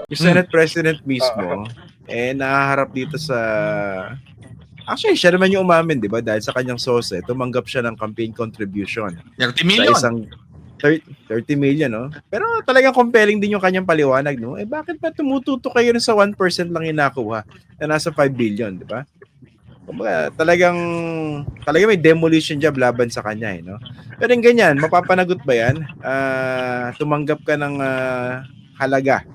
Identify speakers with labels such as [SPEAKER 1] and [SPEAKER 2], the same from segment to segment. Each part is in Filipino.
[SPEAKER 1] Yung Senate President mismo, nahaharap dito sa... Actually, siya naman yung umamin, di ba? Dahil sa kanyang sose, tumanggap siya ng campaign contribution.
[SPEAKER 2] 30 million.
[SPEAKER 1] Sa isang 30 million, no? Pero talagang compelling din yung kanyang paliwanag, no? Bakit ba tumututo kayo sa 1% lang yung nakuha na nasa 5 billion, di ba? Kumbaga, talagang may demolition job laban sa kanya, no? Pero yung ganyan, mapapanagot ba yan? Tumanggap ka ng halaga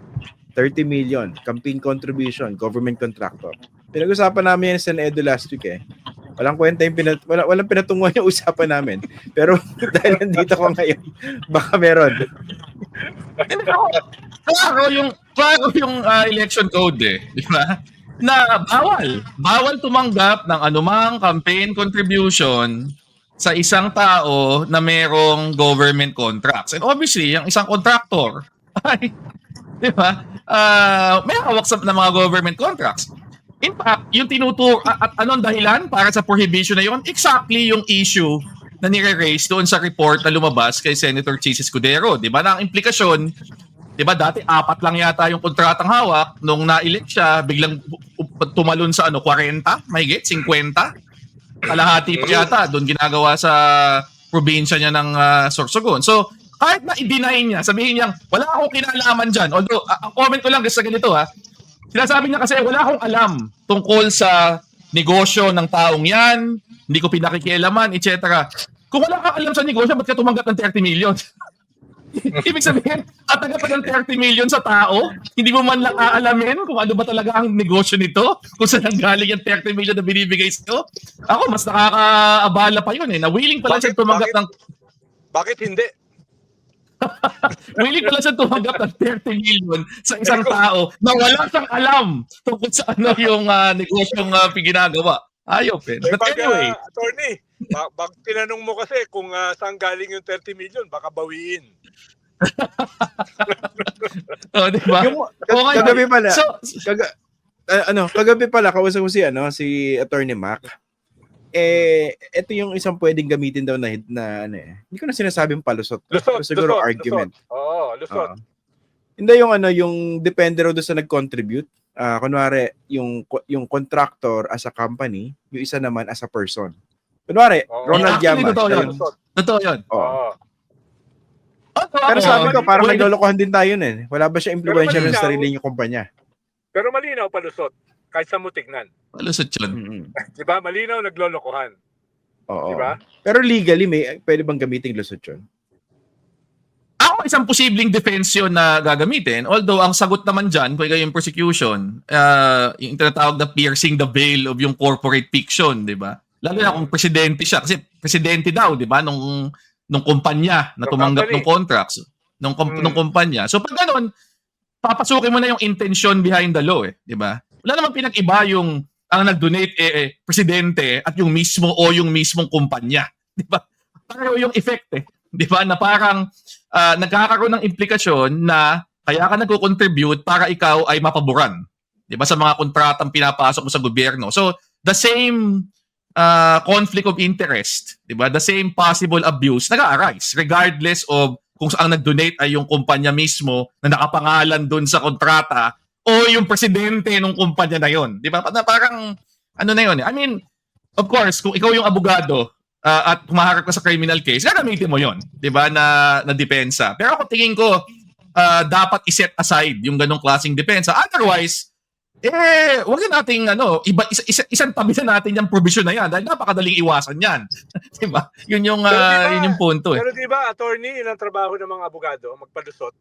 [SPEAKER 1] 30 million, campaign contribution, government contractor. Pinag-usapan namin yan sa Edo last week Walang kwenta yung walang pinatunguhan yung usapan namin. Pero dahil nandito ko ngayon, baka meron.
[SPEAKER 2] Klaro yung election code di ba? Na bawal tumanggap ng anumang campaign contribution sa isang tao na merong government contracts. And obviously, yung isang contractor ay, di ba? May hawak ng mga government contracts. In fact, yung at anong dahilan para sa prohibition na yun? Exactly yung issue na nire-raise doon sa report na lumabas kay Senator Chis Escudero. Di ba? Na ang implikasyon, di ba dati 4 lang yata yung kontratang hawak. Nung na-elect siya, biglang tumalon sa 40, mahigit, 50. Kalahati pa yata, doon ginagawa sa probinsya niya ng Sorsogon. So, kahit na i-deny niya, sabihin niya, wala akong kinalaman dyan. Although, ang comment ko lang sa ganito sinasabi niya kasi wala akong alam tungkol sa negosyo ng taong yan, hindi ko pinakikialaman, etc. Kung wala kang alam sa negosyo, ba't ka tumanggap ng 30 million? Ibig sabihin, tataga pa ng 30 million sa tao, hindi mo man lang aalamin kung ano ba talaga ang negosyo nito, kung saan galing yung 30 million na binibigay sa'yo. Ako, mas nakakaabala pa yun na willing pala siya tumanggap ng...
[SPEAKER 3] Bakit hindi?
[SPEAKER 2] Willing pala siya tumanggap ng 30 million sa isang tao na wala siyang alam tungkol sa ano yung negosyong ginagawa. Ayop But anyway.
[SPEAKER 3] Attorney, bak tinanong mo kasi kung saan galing yung 30 million, baka bawiin.
[SPEAKER 2] Diba?
[SPEAKER 1] Kagabi pala, kagabi pala, kausap ko si Attorney Mac. Ito yung isang pwedeng gamitin daw na hindi ko na sinasabing palusot. Siguro argument.
[SPEAKER 3] Lusot.
[SPEAKER 1] Hindi yung depende raw doon sa nag-contribute. Kunwari, yung contractor as a company, yung isa naman as a person. Kunwari, Ronald Llamas.
[SPEAKER 2] Totoo yun.
[SPEAKER 1] Pero sabi ko, parang naglolokohan din tayo Wala ba siya impluwensya ng sarili niyong kumpanya?
[SPEAKER 3] Pero malinaw palusot. Kahit sa mo tignan.
[SPEAKER 2] Palusot yun.
[SPEAKER 3] Diba? Malinaw naglolokohan.
[SPEAKER 1] Oo.
[SPEAKER 3] Diba?
[SPEAKER 1] Pero legally, pwede bang gamitin lusot yun?
[SPEAKER 2] Ako, isang posibleng defense yun na gagamitin. Although, ang sagot naman dyan, kung yung prosecution, yung tinatawag na piercing the veil of yung corporate fiction, di ba? Lalo na kung presidente siya. Kasi presidente daw, di ba? Nung kumpanya na tumanggap ng contracts. Nung kumpanya. So, pag ganun, papasukin mo na yung intention behind the law, di ba? Wala namang pinag-iba yung ang nag-donate presidente at yung mismo o yung mismong kumpanya. Di ba? Pareho yung effect Di ba? Na parang nagkakaroon ng implikasyon na kaya ka nagko-contribute para ikaw ay mapaboran. Di ba? Sa mga kontratang pinapasok mo sa gobyerno. So, the same conflict of interest, di ba? The same possible abuse nag-arise regardless of kung saan nag-donate ay yung kumpanya mismo na nakapangalan doon sa kontrata o yung presidente ng kumpanya na yon, di ba? Parang ano na yon. I mean, of course, kung ikaw yung abogado at humaharap ka sa criminal case, gagamitin mo yon, di ba? Na depensa. Pero ako tingin ko dapat i-set aside yung ganong klaseng depensa. Otherwise, wag nating isang tabi na natin yung provision na yan dahil napakadaling iwasan yan. Di ba? Yun yung punto
[SPEAKER 3] Pero di ba, attorney, yun ang trabaho ng mga abogado, magpalusot?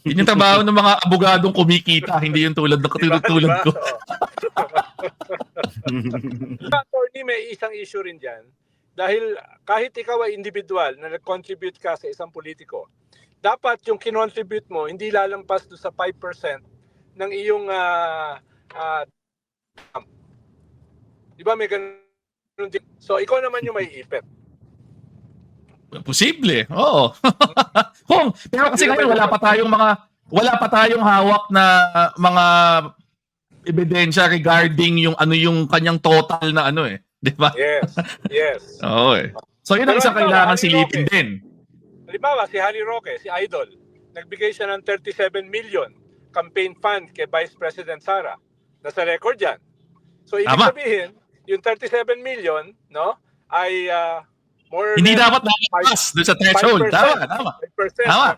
[SPEAKER 2] Yun yung trabaho ng mga abogadong kumikita, hindi yung tulad ko.
[SPEAKER 3] Attorney, may isang issue rin dyan. Dahil kahit ikaw ay individual na nag-contribute ka sa isang politiko, dapat yung kinontribute mo hindi lalampas do sa 5% ng iyong di ba may ganun din? So ikaw naman yung may ipit.
[SPEAKER 2] Posible. Oo. Pero kasi ngayon wala pa tayong hawak na mga ebidensya regarding yung yung kanyang total na di ba?
[SPEAKER 3] Yes.
[SPEAKER 2] Oo So yun ang isang kailangan silipin din.
[SPEAKER 3] Halimbawa, si Harry Roque, si Idol, nagbigay siya ng 37 million campaign fund kay Vice President Sara. Nasa record yan. So, ibig
[SPEAKER 2] Tama.
[SPEAKER 3] sabihin, yung 37 million, no, ay more
[SPEAKER 2] Hindi
[SPEAKER 3] than
[SPEAKER 2] dapat nakapasok doon sa threshold.
[SPEAKER 3] 5%.
[SPEAKER 2] Tama.
[SPEAKER 3] 5%
[SPEAKER 2] Tama.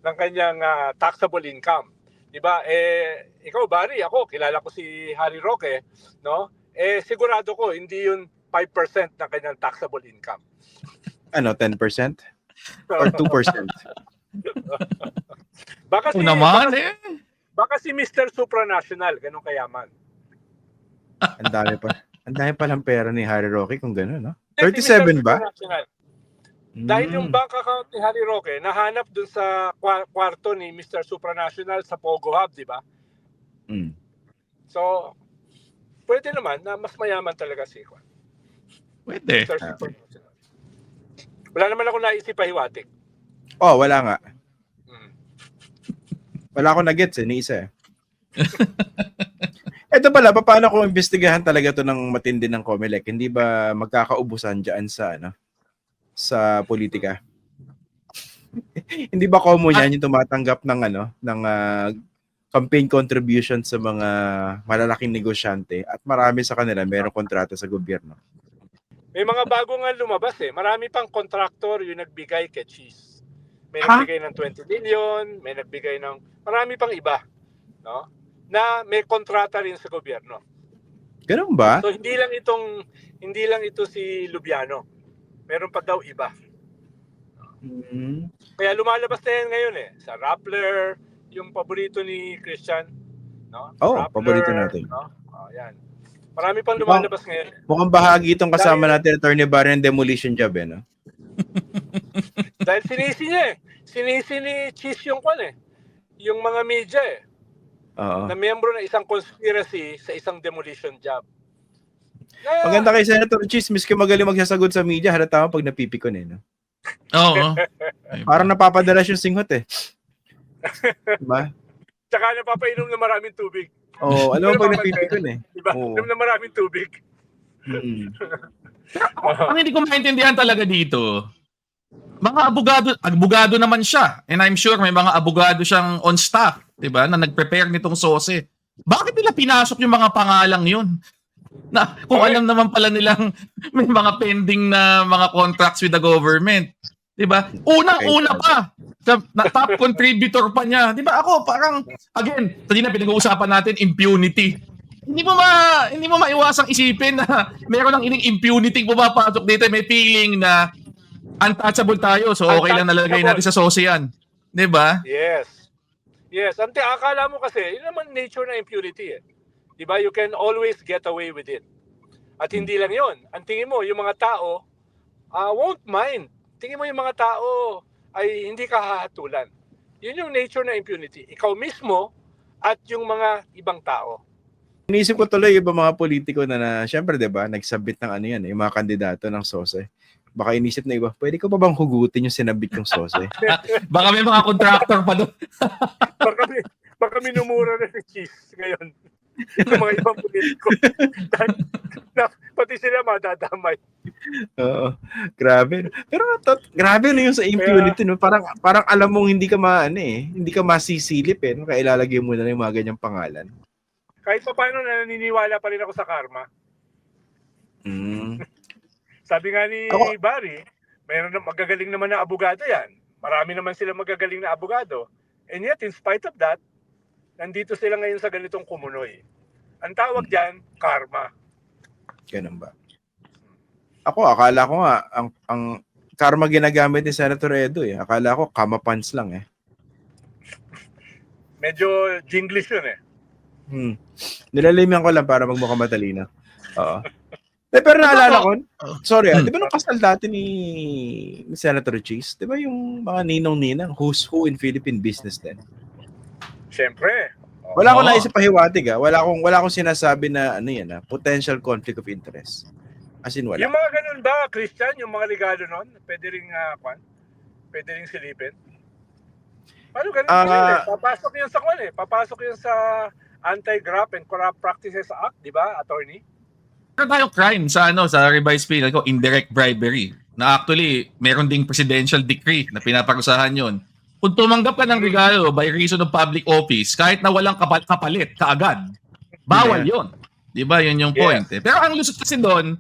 [SPEAKER 3] ng kanyang taxable income. 'Di ba? Ikaw Barry, ako kilala ko si Harry Roque, no? Sigurado ko hindi yun 5% ng kanyang taxable income.
[SPEAKER 1] Ano, 10%? Or 2%?
[SPEAKER 3] Baka
[SPEAKER 2] Oo naman eh.
[SPEAKER 3] Baka si Mr. Supranational, ganun kayaman.
[SPEAKER 1] Ang dami pa. Ang dami pa ng pera ni Harry Roque kung gano'n, no?
[SPEAKER 3] Si
[SPEAKER 1] 37
[SPEAKER 3] Mr.
[SPEAKER 1] ba?
[SPEAKER 3] Supranational. Dahil yung bank account ni Harry Roque nahanap dun sa kwarto ni Mr. Supranational sa Pogo Hub, di ba?
[SPEAKER 1] Mm.
[SPEAKER 3] So, pwede naman na mas mayaman talaga si Juan.
[SPEAKER 2] Pwede.
[SPEAKER 3] Mr. Supranational. Wala naman ako naisip pahiwatig.
[SPEAKER 1] Oh, wala nga. Wala akong na-gets ni isa eh. Ito pala, paano kung imbestigahan talaga to ng matindi ng COMELEC? Hindi ba magkakaubusan dyan sa sa politika? Hindi ba common yan yung tumatanggap ng ng campaign contribution sa mga malalaking negosyante at marami sa kanila mayroong kontrata sa gobyerno?
[SPEAKER 3] May mga bago nga lumabas eh. Marami pang contractor yung nagbigay kay Cheese. May nagbigay ng 20 million, may nagbigay ng marami pang iba, no? Na may kontrata rin sa gobyerno.
[SPEAKER 1] Ganun ba?
[SPEAKER 3] So hindi lang ito si Lubiano. Meron pa daw iba.
[SPEAKER 1] Mm.
[SPEAKER 3] Kaya lumalabas na yan ngayon eh. Sa Rappler, yung paborito ni Christian, no?
[SPEAKER 1] Oh,
[SPEAKER 3] Rappler,
[SPEAKER 1] paborito natin.
[SPEAKER 3] no? Oh, yan. Marami pang lumalabas ngayon.
[SPEAKER 1] Mukhang bahagi itong kasama natin, Attorney Barry, ng demolition job eh, no?
[SPEAKER 3] Dahil sinisi niya eh. Sinisi ni Cheese yung kwan eh. Yung mga media eh.
[SPEAKER 1] Oo.
[SPEAKER 3] Na miyembro ng isang conspiracy sa isang demolition job.
[SPEAKER 1] Maganda kay Senator Cheese, miski magaling magsasagot sa media, halata mo pag napipikon eh, no?
[SPEAKER 2] Oo.
[SPEAKER 1] Parang napapadalas yung singhot eh. Diba?
[SPEAKER 3] Tsaka napapainom na maraming tubig.
[SPEAKER 1] Oo, alam mo pag napipikon eh.
[SPEAKER 3] Diba?
[SPEAKER 1] Oo.
[SPEAKER 3] Inom na maraming tubig.
[SPEAKER 1] Mm.
[SPEAKER 2] Ang hindi ko maintindihan talaga dito, mga abogado naman siya. And I'm sure may mga abogado siyang on staff, 'di ba, na nag-prepare nitong SOSE. Bakit nila pinasok yung mga pangalang 'yun? Na kung alam naman pala nilang may mga pending na mga contracts with the government, 'di ba? Unang-una pa na top contributor pa niya. 'Di ba? Ako parang again, kanina pinag-uusapan natin impunity. Hindi mo maiwasang isipin na meron ng ining impunity pumapasok dito. May feeling na untouchable tayo. So okay lang nalagay natin sa SOSE yan. 'Di ba?
[SPEAKER 3] Yes. Yes. Akala mo kasi, yun naman nature na impunity eh. 'Di ba? You can always get away with it. At hindi lang yun. Ang tingin mo, yung mga tao won't mind. Tingin mo yung mga tao ay hindi ka hahatulan. Yun yung nature na impunity. Ikaw mismo at yung mga ibang tao.
[SPEAKER 1] Iniisip ko tuloy yung mga politiko na syempre, 'di ba, nagsabit ng yan, yung mga kandidato ng SOSE. Baka inisip na iba, pwede ko pa bang hugutin yung sinabit yung SOSE?
[SPEAKER 2] Baka may mga contractor pa doon.
[SPEAKER 3] baka minumura na si Cheese ngayon. Yung mga ibang politiko. Pati sila madadamay.
[SPEAKER 1] Oo. Grabe. Pero grabe na yung sa impunity, no? Parang alam mong hindi ka hindi ka masisilip eh, no? Kaya ilalagay mo na yung mga ganyang pangalan.
[SPEAKER 3] Kahit pa paano naniniwala pa rin ako sa karma.
[SPEAKER 1] Mm.
[SPEAKER 3] Sabi nga ni Barry, mayroon na magagaling naman na abogado yan. Marami naman sila magagaling na abogado. And yet, in spite of that, nandito sila ngayon sa ganitong kumunoy. Ang tawag dyan, karma.
[SPEAKER 1] Ganun ba? Ako, akala ko nga, ang karma ginagamit ni Senator Edo eh. Akala ko, kama-pants lang eh.
[SPEAKER 3] Medyo jinglish yun eh.
[SPEAKER 1] Nilalimihan ko lang para magmukhang matalino. Oo. Pero naalala ko, sorry di ba nung kasal dati ni Senator Cheese, di ba yung mga ninong-ninang, who's who in Philippine business din?
[SPEAKER 3] Siyempre.
[SPEAKER 1] Wala akong naisip pahiwatig Wala akong sinasabi na potential conflict of interest. As in, wala.
[SPEAKER 3] Yung mga ganun ba, Christian, yung mga regalo nun, pwede ring silipin? Paano ganun papasok yun sa papasok yun sa Anti-Graft and Corrupt Practices Act, di ba, attorney?
[SPEAKER 2] Meron tayong crime sa revised penal code, indirect bribery. Na actually, meron ding presidential decree na pinaparusahan yun. kung tumanggap ka ng regalo by reason of public office, kahit na walang kapalit kaagad, bawal yun. Di ba? Yun yung point. Eh. Pero ang lusot kasi doon,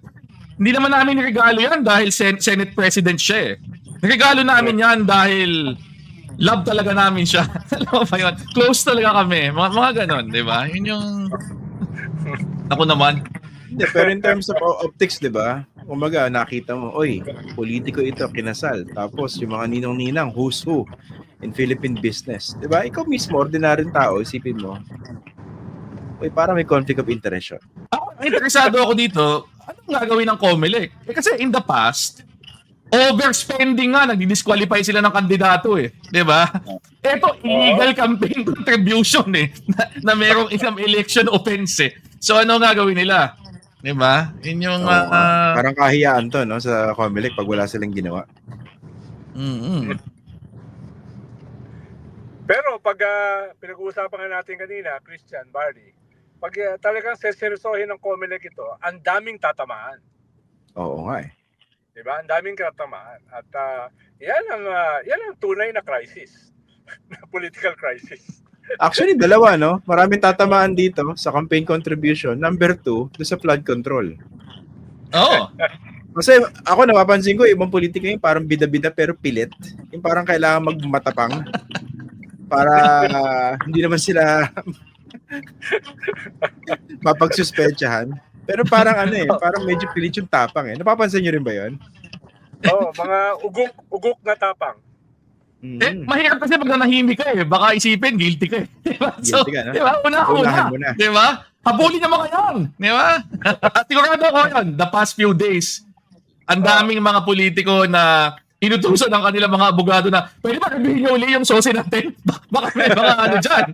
[SPEAKER 2] hindi naman namin regalo yan dahil Senate President siya eh. Regalo namin yan dahil love talaga namin siya. Alam mo ba yun? Close talaga kami. Mga ganon, di ba? Yun yung... Ako naman.
[SPEAKER 1] Hindi, pero in terms of optics, di ba? Umaga, nakita mo, oy, politiko ito, kinasal. Tapos yung mga ninong-ninang, who's who in Philippine business. Di ba? Ikaw mismo, ordinaryong tao, isipin mo, oy, parang may conflict of interest.
[SPEAKER 2] Ako, interesado ako dito, anong gagawin ng COMELEC? Kasi in the past, overspending nga, nagdi-disqualify sila ng kandidato eh. Di ba? Ito, illegal campaign contribution eh, na merong isang election offense eh. So ano gagawin nila? Di ba? Yun yung...
[SPEAKER 1] parang kahiyaan to, no, sa COMELEC pag wala silang ginawa.
[SPEAKER 3] Pero pag pinag-uusapan nga natin kanina, Christian, Barney, pag talagang seseryosohin ng COMELEC ito, ang daming tatamaan.
[SPEAKER 1] Oo nga eh.
[SPEAKER 3] Diba? Ang daming tatamaan. At yan ang tunay na crisis. Political crisis.
[SPEAKER 1] Actually, dalawa, no? Maraming tatamaan dito sa campaign contribution. Number 2, doon sa flood control.
[SPEAKER 2] Oo.
[SPEAKER 1] Kasi ako napapansin ko, ibang politika yung parang bida-bida pero pilit. Yung parang kailangan magmatapang para hindi naman sila mapagsuspetsahan. Pero parang parang medyo pilit yung tapang eh. Napapansin nyo rin ba yun?
[SPEAKER 3] Oo, mga ugok na tapang.
[SPEAKER 2] Mahirap kasi pag nanahimik ka eh. Baka isipin, guilty ka eh. Diba? So,
[SPEAKER 1] Guilty ka, no?
[SPEAKER 2] diba?
[SPEAKER 1] Unahan mo na.
[SPEAKER 2] Diba? Habulin naman kayo. Diba? At sigurado ko yun, the past few days, ang daming mga politiko na inutusan ng kanilang mga abogado na pwede ba nabihin niyo uli yung sosi natin? Baka may mga ano dyan.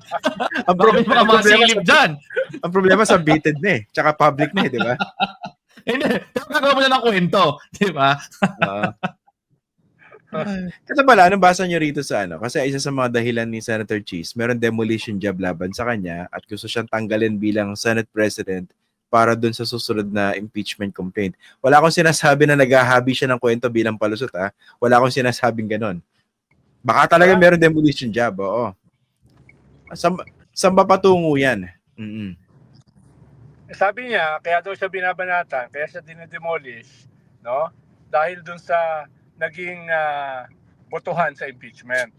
[SPEAKER 2] Baka may mga silip dyan.
[SPEAKER 1] Ang problema submitted na eh. Tsaka public na eh, di ba?
[SPEAKER 2] Hindi. Pero nagawa mo na ng kwento. Diba?
[SPEAKER 1] Kasi pala, anong basa nyo rito sa Kasi isa sa mga dahilan ni Senator Cheese, meron demolition job laban sa kanya at gusto siyang tanggalin bilang Senate President para dun sa susunod na impeachment complaint. Wala akong sinasabi na naghahabi siya ng kwento bilang palusot, ha? Wala akong sinasabing ganon. Baka talaga meron demolition job, oo. Saan ba patungo yan?
[SPEAKER 3] Sabi niya, kaya daw siya binabanatan, kaya siya dinedemolish, no? Dahil dun sa naging botohan sa impeachment.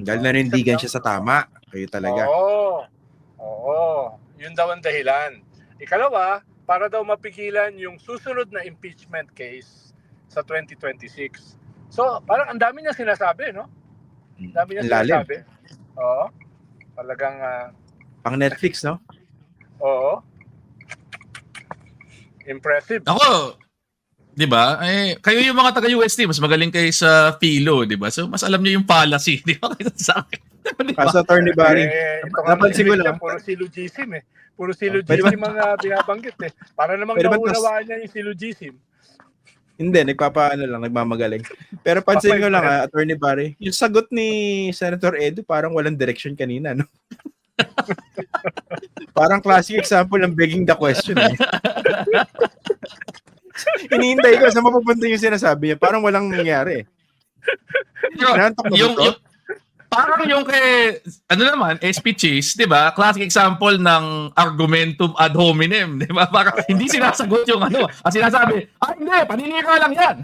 [SPEAKER 1] Dahil nanindigan siya sa tama. Kayo talaga.
[SPEAKER 3] Oo. Yun daw ang dahilan. Ikalawa, para daw mapigilan yung susunod na impeachment case sa 2026. So, parang ang dami niya sinasabi, no? Ang dami niya sinasabi. Oo. Talagang...
[SPEAKER 1] pang Netflix, no?
[SPEAKER 3] Oo. Impressive.
[SPEAKER 2] Ako, di ba? Kayo yung mga taga-UST, mas magaling kayo sa philo, di ba? So, mas alam niyo yung policy, di ba? Kaysa sa akin. Diba?
[SPEAKER 1] As Attorney Barry. Napansin ko lang.
[SPEAKER 3] Puro syllogism eh. Puro syllogism ang binabanggit eh. Para namang naunawaan niya yung syllogism.
[SPEAKER 1] Hindi, nagmamagaling. Pero pansin ko lang, Attorney Barry, yung sagot ni Senator Edu parang walang direction kanina, no? Parang classic example ng begging the question eh. Hinihintay ko sa mapupunta yung sinasabi niya. Parang walang nangyari.
[SPEAKER 2] Parang yung kay, SP Cheese, di ba? Classic example ng argumentum ad hominem, di ba? Parang hindi sinasagot yung Ang sinasabi, hindi, paninira lang yan.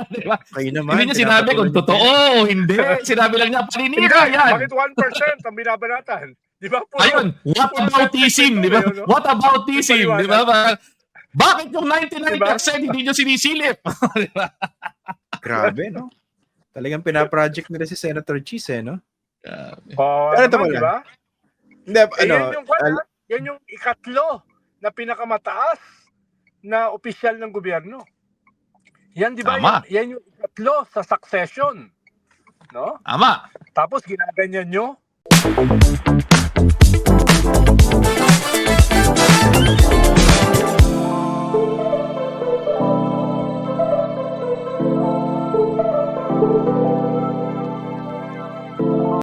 [SPEAKER 2] Di ba? Hindi niya sinabi kung totoo, hindi. Sinabi lang niya, paninira yan.
[SPEAKER 3] Bakit 1% ang binabanatan? Di ba?
[SPEAKER 2] Ayun, what about teasing, di ba? What about teasing, di ba? Bakit yung 99% hindi nyo sinisilip? Diba?
[SPEAKER 1] Grabe, no? Talagang pinaproject nila si Senator Cheese, no?
[SPEAKER 3] Pero ito pala. Diba?
[SPEAKER 1] Hindi,
[SPEAKER 3] yan yung ikatlo na pinakamataas na opisyal ng gobyerno. Yan, di ba? Yan yung ikatlo sa succession. No?
[SPEAKER 2] Tama.
[SPEAKER 3] Tapos ginaganyan nyo.